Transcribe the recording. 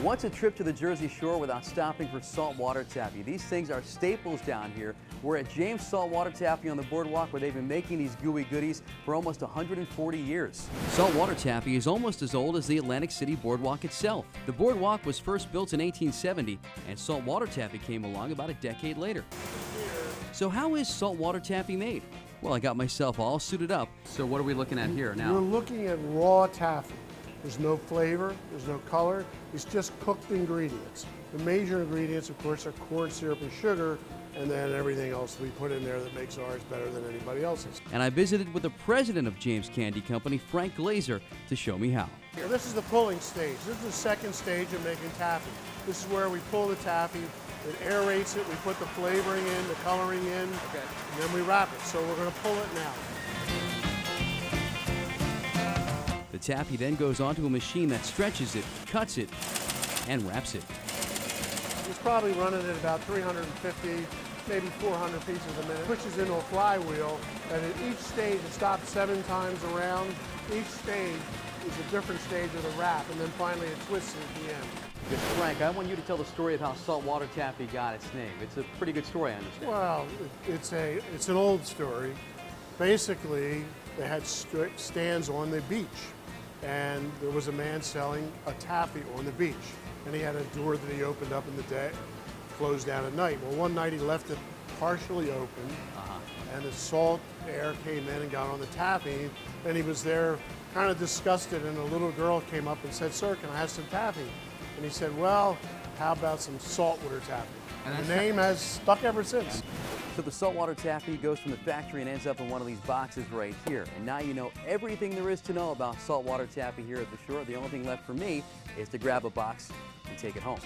what's a trip to the Jersey Shore without stopping for saltwater taffy? These things are staples down here. We're at James Saltwater Taffy on the boardwalk where they've been making these gooey goodies for almost 140 years. Saltwater taffy is almost as old as the Atlantic City boardwalk itself. The boardwalk was first built in 1870 and saltwater taffy came along about a decade later. So how is saltwater taffy made? Well, I got myself all suited up. So what are we looking at here now? We're looking at raw taffy. There's no flavor, there's no color, it's just cooked ingredients. The major ingredients, of course, are corn syrup and sugar, and then everything else we put in there that makes ours better than anybody else's. And I visited with the president of James Candy Company, Frank Glazer, to show me how. Now, this is the pulling stage. This is the second stage of making taffy. This is where we pull the taffy, it aerates it, we put the flavoring in, the coloring in, and then we wrap it. So we're going to pull it now. The taffy then goes onto a machine that stretches it, cuts it, and wraps it. It's probably running at about 350, maybe 400 pieces a minute. Pushes into a flywheel, and at each stage it stops 7 times around. Each stage is a different stage of the wrap, and then finally it twists at the end. Yes, Frank, I want you to tell the story of how saltwater taffy got its name. It's a pretty good story, I understand. Well, it's an old story. Basically, they had stands on the beach, and there was a man selling a taffy on the beach, and he had a door that he opened up in the day, closed down at night. Well, one night he left it partially open, and the salt air came in and got on the taffy, and he was there kind of disgusted, and a little girl came up and said, "Sir, can I have some taffy?" And he said, "Well, how about some saltwater taffy?" And the name has stuck ever since. So the saltwater taffy goes from the factory and ends up in one of these boxes right here. And now you know everything there is to know about saltwater taffy here at the shore. The only thing left for me is to grab a box and take it home.